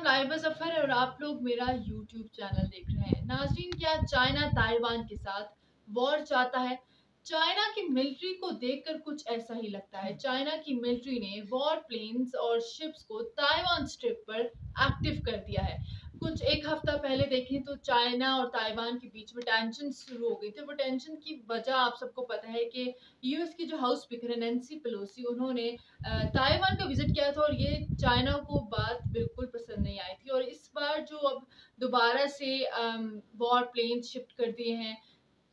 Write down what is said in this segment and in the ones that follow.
लाइबा ज़फ़र है और आप लोग मेरा यूट्यूब चैनल देख रहे हैं। नाज़रीन, क्या चाइना ताइवान के साथ वॉर चाहता है? चाइना की मिलिट्री को देखकर कुछ ऐसा ही लगता है। चाइना की मिलिट्री ने वॉर प्लेन्स और शिप्स को ताइवान स्ट्रिप पर एक्टिव कर दिया है। कुछ एक हफ्ता पहले देखें तो चाइना और ताइवान के बीच में टेंशन शुरू हो गई थी। वो टेंशन की वजह आप सबको पता है कि यूएस की जो हाउस स्पीकर है नैन्सी पेलोसी, उन्होंने ताइवान का विजिट किया था और ये चाइना को बात बिल्कुल पसंद नहीं आई थी। और इस बार जो अब दोबारा से वॉर प्लेन शिफ्ट कर दिए हैं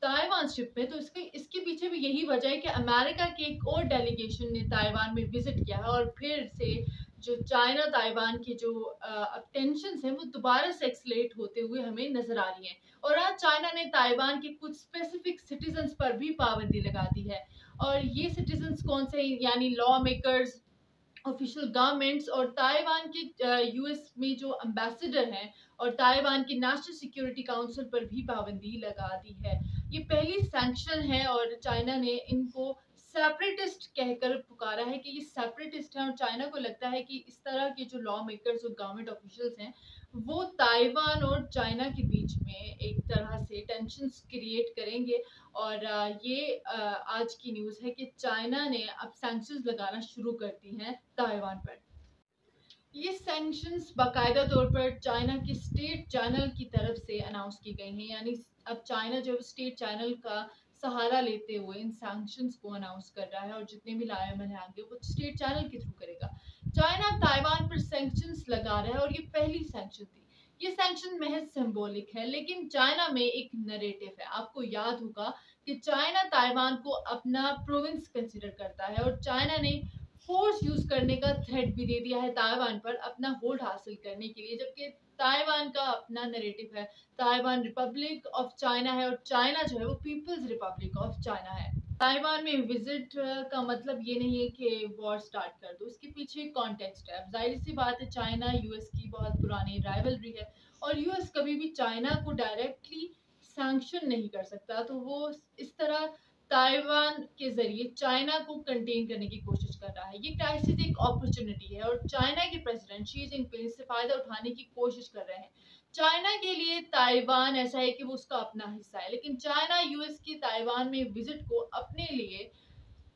ताइवान शिप में, तो इसके इसके पीछे भी यही वजह है कि अमेरिका के एक और डेलीगेशन ने ताइवान में विजिट किया है और फिर से जो चाइना ताइवान की जो अब टेंशन है वो दोबारा से एक्सलेट होते हुए हमें नजर आ रही हैं। और आज चाइना ने ताइवान के कुछ स्पेसिफिक सिटीजन्स पर भी पाबंदी लगा दी है। और ये सिटीजन्स कौन से, यानी लॉ मेकर्स, ऑफिशियल गवर्नमेंट्स और ताइवान के यूएस में जो एम्बेसडर हैं और ताइवान के नेशनल सिक्योरिटी काउंसिल पर भी पाबंदी लगा दी है। ये पहली सैंक्शन है और चाइना ने इनको सेपरेटिस्ट कहकर पुकारा है कि ये सेपरेटिस्ट हैं। और चाइना को लगता है कि इस तरह के जो लॉ मेकर्स और गवर्नमेंट ऑफिशियल्स हैं वो ताइवान और चाइना के बीच में एक तरह से टेंशन्स क्रिएट करेंगे। और ये आज की न्यूज़ है कि चाइना ने अब सैंक्शंस लगाना शुरू कर दी हैं ताइवान पर। ये सैंक्शंस बाकायदा तौर पर चाइना के स्टेट चैनल की तरफ से अनाउंस की गई हैं। यानी अब चाइना जो स्टेट चैनल का सहारा लेते हुए इन सैंक्शंस को अनाउंस कर रहा है और जितने भी लाएमन आएंगे वो स्टेट चैनल के थ्रू करेगा। चाइना अब ताइवान पर सैंक्शंस लगा रहा है और ये पहली सैंक्शन थी। ये सैंक्शन महज सिंबॉलिक है, लेकिन चाइना में एक नैरेटिव है। आपको याद होगा कि चाइना ताइवान को अपना प्रोविंस कंसीडर करता है और चाइना ने फोर्स यूज करने का थ्रेट भी दे दिया है ताइवान पर अपना होल्ड हासिल करने के लिए। जबकि ताइवान का अपना नैरेटिव है, ताइवान रिपब्लिक ऑफ चाइना है और चाइना जो है वो पीपल्स रिपब्लिक ऑफ चाइना है। ताइवान में विजिट का मतलब ये नहीं है कि वॉर स्टार्ट कर दो, इसके पीछे कॉन्टेक्स्ट है। जाहिर सी बात है, चाइना यूएस की बहुत पुरानी राइवलरी है और यूएस कभी भी चाइना को डायरेक्टली सैंक्शन नहीं कर सकता, तो वो इस तरह ताइवान के जरिए चाइना को कंटेन करने की कोशिश कर रहा है। ये क्राइसिस एक अपॉर्चुनिटी है और चाइना के प्रेसिडेंट शी जिनपिंग इससे फायदा उठाने की कोशिश कर रहे हैं। चाइना के लिए ताइवान ऐसा है कि वो उसका अपना हिस्सा है, लेकिन चाइना यूएस की ताइवान में विजिट को अपने लिए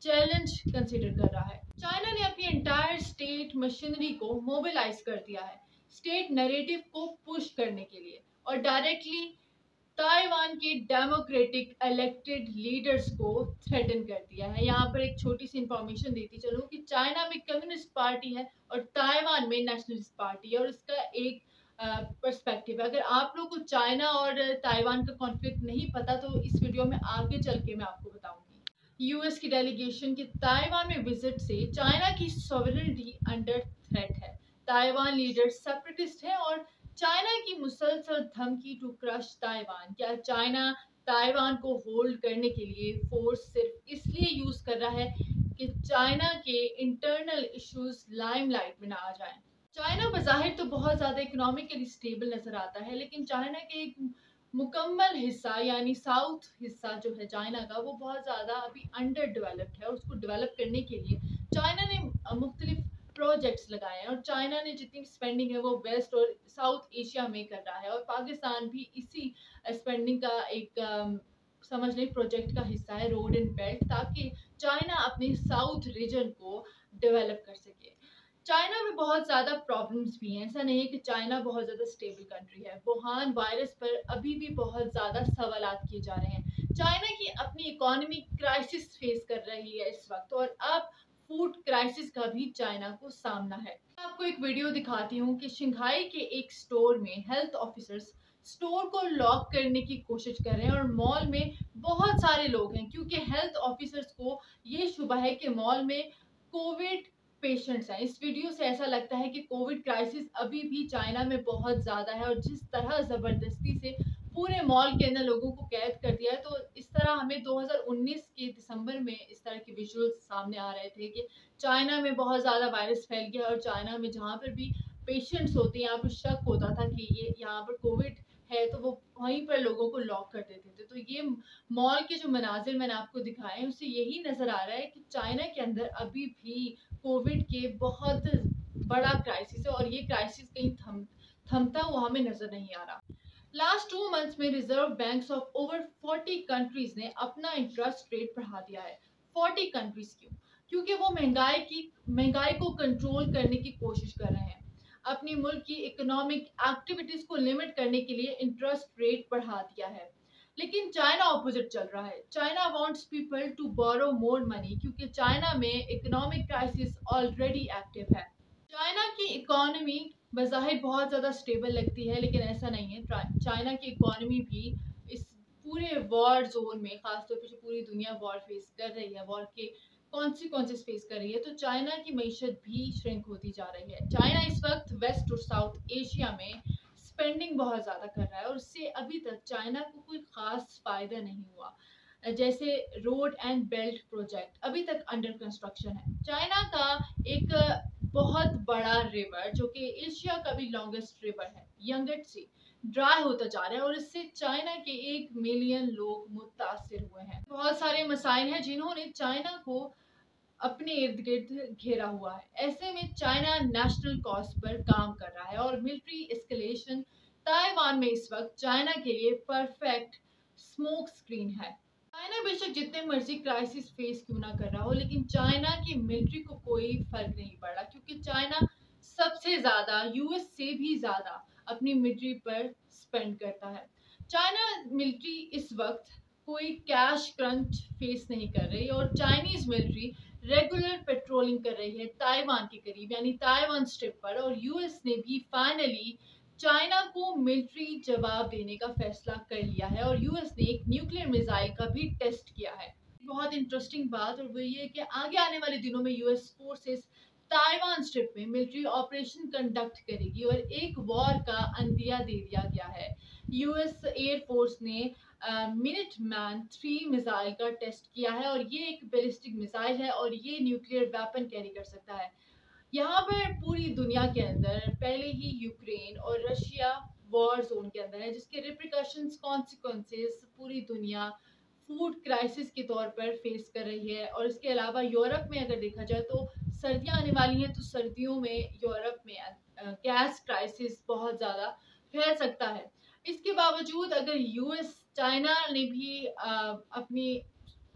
चैलेंज कंसीडर कर रहा है। चाइना ने अपनी एंटायर स्टेट मशीनरी को मोबिलाइज कर दिया है स्टेट नैरेटिव को पुश करने के लिए और डायरेक्टली ताइवान के डेमोक्रेटिक इलेक्टेड लीडर्स को थ्रेटन कर दिया है। यहाँ पर एक छोटी सी इंफॉर्मेशन देती चलूँ कि चाइना में कम्युनिस्ट पार्टी है और ताइवान में नेशनलिस्ट पार्टी है और इसका एक पर्सपेक्टिव है। अगर आप लोग को चाइना और ताइवान का कॉन्फ्लिक्ट नहीं पता तो इस वीडियो में आगे चल के मैं आपको बताऊंगी। यूएस की डेलीगेशन के ताइवान में विजिट से चाइना की सॉवरेनिटी अंडर थ्रेट है। ताइवान लीडर सेपरेटिस्ट है और चाइना की मुसलसल धमकी टू क्रश ताइवान। क्या चाइना ताइवान को होल्ड करने के लिए फोर्स सिर्फ इसलिए यूज कर रहा है कि चाइना के इंटरनल इश्यूज लाइमलाइट में ना आ जाएं? चाइना बज़ाहिर तो बहुत ज़्यादा इकोनॉमिकली स्टेबल नज़र आता है, लेकिन चाइना के एक मुकम्मल हिस्सा यानी साउथ हिस्सा जो है चाइना का, वो बहुत ज़्यादा अभी अंडर डेवलप्ड है और उसको डेवलप करने के लिए चाइना ने मुख्तलिफ प्रोजेक्ट्स लगाए हैं और चाइना ने जितनी स्पेंडिंग है वो वेस्ट और साउथ एशिया में कर रहा है और पाकिस्तान भी इसी स्पेंडिंग का एक समझ लें प्रोजेक्ट का हिस्सा है, रोड एंड बेल्ट, ताकि चाइना अपने साउथ रीजन को डेवलप कर सके। चाइना में बहुत ज़्यादा प्रॉब्लम्स भी हैं, ऐसा नहीं है कि चाइना बहुत ज़्यादा स्टेबल कंट्री है। वुहान वायरस पर अभी भी बहुत ज़्यादा सवालात किए जा रहे हैं। चाइना की अपनी इकोनॉमी क्राइसिस फेस कर रही है इस वक्त और अब फूड क्राइसिस का भी चाइना को सामना है। आपको एक वीडियो दिखाती हूँ कि शंघाई के एक स्टोर में हेल्थ ऑफिसर्स स्टोर को लॉक करने की कोशिश कर रहे हैं और मॉल में बहुत सारे लोग हैं क्योंकि हेल्थ ऑफिसर्स को ये शुबा है कि मॉल में कोविड पेशेंट्स हैं। इस वीडियो से ऐसा लगता है कि कोविड क्राइसिस अभी भी चाइना में बहुत ज़्यादा है और जिस तरह ज़बरदस्ती से पूरे मॉल के अंदर लोगों को कैद कर दिया है, तो इस तरह हमें 2019 के दिसंबर में इस तरह के विजुअल्स सामने आ रहे थे कि चाइना में बहुत ज़्यादा वायरस फैल गया और चाइना में जहाँ पर भी पेशेंट्स होते हैं यहाँ पर शक होता था कि ये यहाँ पर कोविड है तो वो वहीं पर लोगों को लॉक कर देते थे। तो ये मॉल के जो मनाजिर मैंने आपको दिखाए हैं उससे यही नज़र आ रहा है कि चाइना के अंदर अभी भी कोविड के बहुत बड़ा क्राइसिस है और ये क्राइसिस कहीं थमता हुआ हमें नजर नहीं आ रहा। लास्ट 2 मंथ्स में reserve banks of over 40 countries ने अपना इंटरेस्ट रेट बढ़ा दिया है। 40 कंट्रीज क्यों? क्योंकि वो महंगाई को कंट्रोल करने की कोशिश कर रहे हैं। अपनी मुल्क की इकोनॉमिक एक्टिविटीज को लिमिट करने के लिए इंटरेस्ट रेट बढ़ा दिया है। लेकिन चाइना ऑपोजिट चल रहा है। China wants people to borrow more money क्योंकि चाइना में इकोनॉमिक क्राइसिस ऑलरेडी एक्टिव है। चाइना की इकोनॉमी बज़ाहिर बहुत ज़्यादा स्टेबल लगती है, लेकिन ऐसा नहीं है। चाइना की इकोनॉमी भी इस पूरे वॉर जोन में, खासतौर पर जो पूरी दुनिया वॉर फेस कर रही है, वॉर के कॉन्सिक्वेंसेस फेस कर रही है, तो चाइना की मीशत भी श्रिंक होती जा रही है। चाइना इस वक्त वेस्ट और साउथ एशिया में स्पेंडिंग बहुत ज़्यादा कर रहा है और उससे अभी तक चाइना को कोई ख़ास फ़ायदा नहीं हुआ। जैसे रोड एंड बेल्ट प्रोजेक्ट अभी तक अंडर कंस्ट्रक्शन है। चाइना का एक बहुत बड़ा रिवर जो कि एशिया का भी लॉन्गेस्ट रिवर है, यंगत्से, ड्राई होता जा रहा है और इससे चाइना के 1 मिलियन लोग मुतासिर हुए हैं। बहुत सारे मसाइल हैं जिन्होंने चाइना को अपने इर्द गिर्द घेरा हुआ है। ऐसे में चाइना नेशनल कॉज पर काम कर रहा है और मिलिट्री एस्केलेशन ताइवान में इस वक्त चाइना के लिए परफेक्ट स्मोक स्क्रीन है। चाइना बेशक जितने मर्जी क्राइसिस फेस क्यों ना कर रहा हो, लेकिन चाइना की मिलिट्री को कोई फर्क नहीं पड़ रहा क्योंकि चाइना सबसे ज्यादा, यूएस से भी ज्यादा अपनी मिलिट्री पर स्पेंड करता है। चाइना मिलिट्री इस वक्त कोई कैश क्रंच फेस नहीं कर रही और चाइनीज मिलिट्री रेगुलर पेट्रोलिंग कर रही है ताइवान के करीब, यानी ताइवान स्ट्रिप पर। और यूएस ने भी फाइनली चाइना को मिलिट्री जवाब देने का फैसला कर लिया है और यूएस ने एक न्यूक्लियर मिसाइल का भी टेस्ट किया है। बहुत इंटरेस्टिंग बात और वो ये है कि आगे आने वाले दिनों में यूएस फोर्सेस ताइवान स्ट्रिप में मिलिट्री ऑपरेशन कंडक्ट करेगी और एक वॉर का अंदिया दे दिया गया है। यूएस एयरफोर्स ने मिनट-मैन 3 मिसाइल का टेस्ट किया है और ये एक बैलिस्टिक मिसाइल है और ये न्यूक्लियर वेपन कैरी कर सकता है। यहाँ पर पूरी दुनिया के अंदर पहले ही यूक्रेन और रशिया वॉर जोन के अंदर है, जिसके रिप्रिकॉशंस, कॉन्सिक्वेंसेस पूरी दुनिया फूड क्राइसिस के तौर पर फेस कर रही है। और इसके अलावा यूरोप में अगर देखा जाए तो सर्दियाँ आने वाली हैं, तो सर्दियों में यूरोप में गैस क्राइसिस बहुत ज़्यादा फैल सकता है। इसके बावजूद अगर यूएस, चाइना ने भी अपनी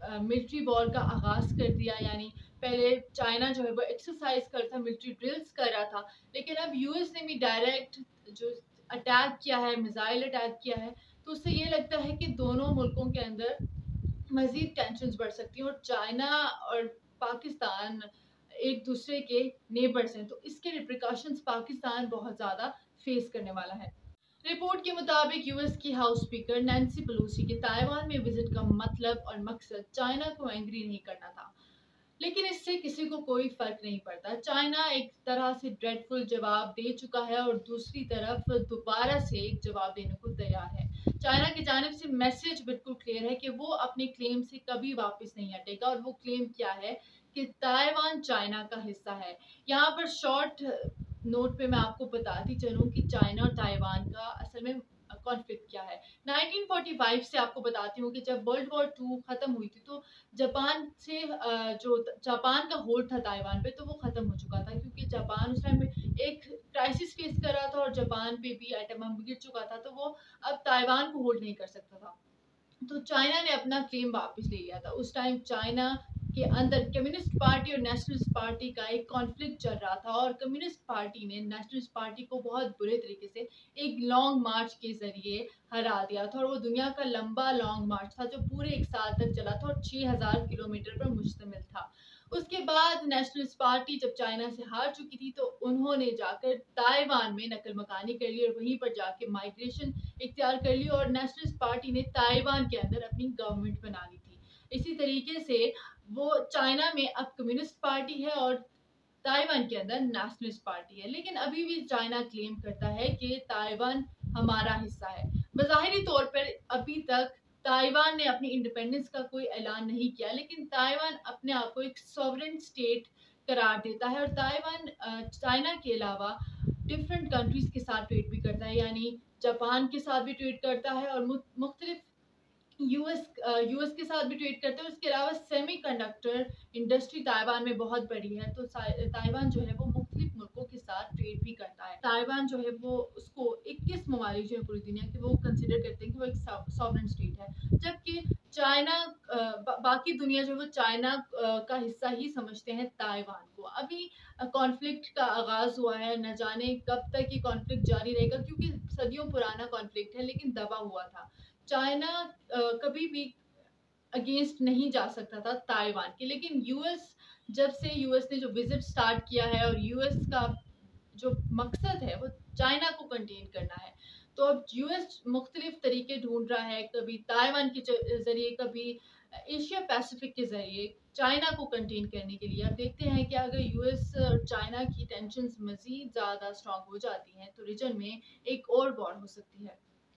मिलिट्री वॉर का आगाज कर दिया, यानी पहले चाइना जो है वो एक्सरसाइज कर था, मिलिट्री ड्रिल्स कर रहा था, लेकिन अब यूएस ने भी डायरेक्ट जो अटैक किया है, मिसाइल अटैक किया है, तो उससे ये लगता है कि दोनों मुल्कों के अंदर मजीद टेंशन बढ़ सकती हैं और चाइना और पाकिस्तान एक दूसरे के नेबर्स हैं, तो इसके रिप्रिकॉशंस पाकिस्तान बहुत ज़्यादा फेस करने वाला है। रिपोर्ट के मुताबिक यूएस की हाउस स्पीकर नैन्सी पेलोसी के ताइवान में विजिट का मतलब और मकसद चाइना को एंग्री नहीं करना था, लेकिन इससे किसी को कोई फर्क नहीं पड़ता। चाइना एक तरह से ड्रेडफुल जवाब दे चुका है और दूसरी तरफ दोबारा से एक जवाब देने को तैयार है। चाइना की जानिब से मैसेज बिल्कुल क्लियर है कि वो अपने क्लेम से कभी वापस नहीं हटेगा और वो क्लेम क्या है कि ताइवान चाइना का हिस्सा है। यहाँ पर शॉर्ट नोट पे मैं आपको बताती चलूँ कि चाइना और ताइवान का असल में कॉन्फ्लिक्ट क्या है। 1945 से आपको बताती हूँ कि जब वर्ल्ड वॉर 2 खत्म हुई थी, तो जापान से जो जापान का होल्ड था ताइवान पे, तो वो खत्म हो चुका था क्योंकि जापान उस टाइम में एक क्राइसिस फेस कर रहा था और जापान पे भी एटम बम गिर चुका था, तो वो अब ताइवान को होल्ड नहीं कर सकता था। तो चाइना ने अपना क्लेम वापस ले लिया था। उस टाइम चाइना के अंदर कम्युनिस्ट पार्टी और नेशनलिस्ट पार्टी का एक कॉन्फ्लिक्ट चल रहा था और कम्युनिस्ट पार्टी ने नेशनलिस्ट पार्टी को बहुत बुरे तरीके से एक लॉन्ग मार्च के जरिए हरा दिया था और वो दुनिया का लंबा लॉन्ग मार्च था जो पूरे 1 साल तक चला था और 6000 किलोमीटर पर मुश्तमिल था। उसके बाद नेशनलिस्ट पार्टी जब चाइना से हार चुकी थी, तो उन्होंने जाकर ताइवान में नकल मकानी कर ली और वहीं पर जाके माइग्रेशन इख्तियार कर ली और नेशनलिस्ट पार्टी ने ताइवान के अंदर अपनी गवर्नमेंट बना ली थी। इसी तरीके से वो चाइना में अब कम्युनिस्ट पार्टी है और ताइवान के अंदर नेशनलिस्ट पार्टी है, लेकिन अभी भी चाइना क्लेम करता है कि ताइवान हमारा हिस्सा है। बज़ाहिरी तौर पर अभी तक ताइवान ने अपनी इंडिपेंडेंस का कोई ऐलान नहीं किया, लेकिन ताइवान अपने आप को एक सॉवरेन स्टेट करार देता है और ताइवान चाइना के अलावा डिफरेंट कंट्रीज के साथ ट्रेड भी करता है, यानी जापान के साथ भी ट्रेड करता है और मुख्तलिफ यूएस के साथ भी ट्रेड करते हैं। उसके अलावा सेमीकंडक्टर इंडस्ट्री ताइवान में बहुत बड़ी है, तो ताइवान जो है वो मुख्तलिफ मुल्कों के साथ ट्रेड भी करता है। ताइवान जो है वो उसको 21 ममालिक जो है पूरी दुनिया के वो कंसिडर करते हैं कि वो एक सॉवरेन स्टेट है, जबकि चाइना बाकी दुनिया जो है वो चाइना का हिस्सा ही समझते हैं ताइवान को। अभी कॉन्फ्लिक्ट का आगाज़ हुआ है, न जाने कब तक ये कॉन्फ्लिक्ट जारी रहेगा, क्योंकि सदियों पुराना कॉन्फ्लिक्ट है लेकिन दबा हुआ था। चाइना कभी भी अगेंस्ट नहीं जा सकता था ताइवान के, लेकिन यूएस, जब से यूएस ने जो विजिट स्टार्ट किया है और यूएस का जो मकसद है वो चाइना को कंटेन करना है, तो अब यूएस मुख्तलिफ तरीके ढूंढ रहा है, कभी ताइवान के जरिए, कभी एशिया पैसिफिक के जरिए चाइना को कंटेन करने के लिए। अब देखते हैं कि अगर यूएस और चाइना की टेंशन्स मजीद ज़्यादा स्ट्रॉन्ग हो जाती हैं तो रीजन में एक और वॉर हो सकती है।